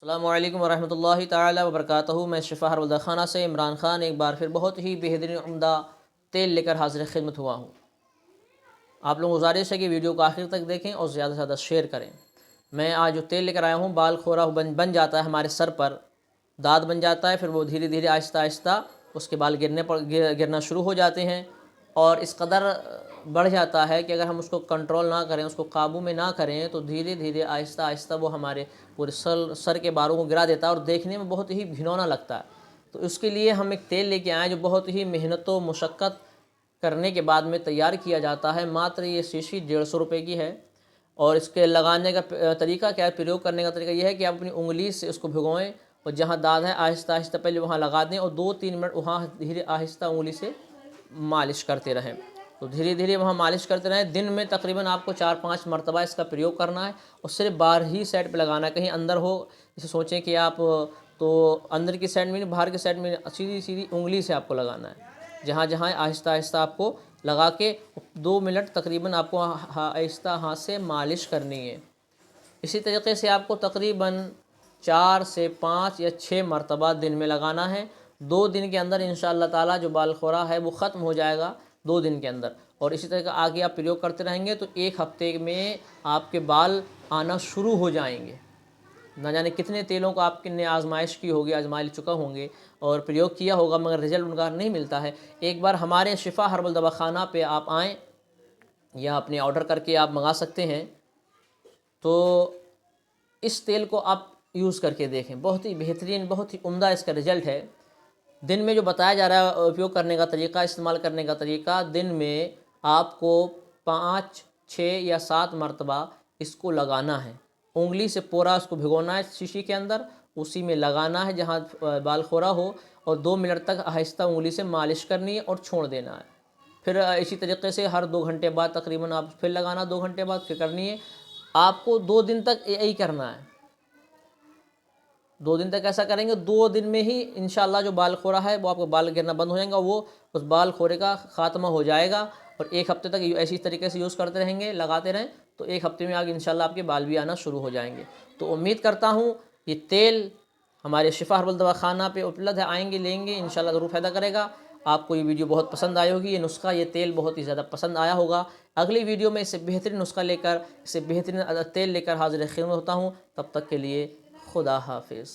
अस्सलामुअलैकुम वरहमतुल्लाहि ताला वबरकातुहू। मैं शिफा हर्बल खाना से इमरान ख़ान एक बार फिर बहुत ही बेहतरीन उम्दा तेल लेकर हाजिर खिदमत हुआ हूँ। आप लोग गुजारिश है कि वीडियो को आखिर तक देखें और ज़्यादा से ज़्यादा शेयर करें। मैं आज जो तेल लेकर आया हूँ, बाल खोरा बन जाता है हमारे सर पर, दाद बन जाता है, फिर वो धीरे धीरे आहिस्ता आहिस्ता उसके बाल गिरना शुरू हो जाते हैं और इस कदर बढ़ जाता है कि अगर हम उसको कंट्रोल ना करें, उसको काबू में ना करें, तो धीरे धीरे आहिस्ता आहिस्ता वो हमारे पूरे सर के बालों को गिरा देता है और देखने में बहुत ही घिनौना लगता है। तो उसके लिए हम एक तेल लेके आए जो बहुत ही मेहनत व मुशक्क़त करने के बाद में तैयार किया जाता है। मात्र ये शीशी 150 रुपये की है। और इसके लगाने का तरीका क्या है, प्रयोग करने का तरीका यह है कि आप अपनी उंगली से उसको भिगोएं और जहाँ दाद है आहिस्ता आहिस्ता पहले वहाँ लगा दें और 2-3 मिनट वहाँ धीरे आहिस्ता उंगली से मालिश करते रहें। तो धीरे धीरे वहाँ मालिश करते रहें। दिन में तकरीबन आपको 4-5 मरतबा इसका प्रयोग करना है और सिर्फ बाहर ही साइड पे लगाना है, कहीं अंदर हो जैसे सोचें कि आप तो अंदर की साइड में नहीं, बाहर की साइड में सीधी सीधी उंगली से आपको लगाना है। जहाँ जहाँ आहिस्ता आहिस्ता आपको लगा के 2 मिनट तकरीबन आपको आहिस्ता हाथ से मालिश करनी है। इसी तरीके से आपको तकरीबन 4 से 5 या 6 मरतबा दिन में लगाना है। 2 दिन के अंदर इंशाअल्लाह ताला जो बाल खोरा है वो ख़त्म हो जाएगा 2 दिन के अंदर। और इसी तरह का आगे आप प्रयोग करते रहेंगे तो 1 हफ्ते में आपके बाल आना शुरू हो जाएंगे। ना जाने कितने तेलों को आपने आजमाइश की होगी, आजमा चुका होंगे और प्रयोग किया होगा, मगर रिज़ल्ट उनका नहीं मिलता है। एक बार हमारे शिफा हर्बल दवाखाना पे आप आएँ या अपने ऑर्डर करके आप मंगा सकते हैं। तो इस तेल को आप यूज़ करके देखें, बहुत ही बेहतरीन, बहुत ही उम्दा इसका रिज़ल्ट है। दिन में जो बताया जा रहा है उपयोग करने का तरीका, इस्तेमाल करने का तरीका, दिन में आपको 5, 6 या 7 मरतबा इसको लगाना है। उंगली से पूरा उसको भिगोना है शीशी के अंदर, उसी में लगाना है जहाँ बाल खोरा हो और 2 मिनट तक आहिस्ता उंगली से मालिश करनी है और छोड़ देना है। फिर इसी तरीके से हर 2 घंटे बाद तकरीबन आप फिर लगाना, 2 घंटे बाद फिर करनी है। आपको 2 दिन तक यही करना है। 2 दिन तक ऐसा करेंगे, 2 दिन में ही इंशाल्लाह जो बाल खोरा है वो आपको बाल गिरना बंद हो जाएगा, वो उस बाल खोरे का ख़ात्मा हो जाएगा। और 1 हफ्ते तक ऐसी तरीके से यूज़ करते रहेंगे, लगाते रहें, तो 1 हफ्ते में आगे इंशाल्लाह आपके बाल भी आना शुरू हो जाएंगे। तो उम्मीद करता हूँ ये तेल हमारे शिफा हर्बल दवाखाना पे उपलब्ध है, आएंगे लेंगे, इंशाल्लाह ज़रूर फ़ायदा करेगा। आपको ये वीडियो बहुत पसंद आई होगी, ये नुस्खा, ये तेल बहुत ही ज़्यादा पसंद आया होगा। अगली वीडियो में इससे बेहतरीन नुस्खा लेकर, इससे बेहतरीन तेल लेकर हाज़िर खिदमत होता हूँ। तब तक के लिए खुदा हाफिज़।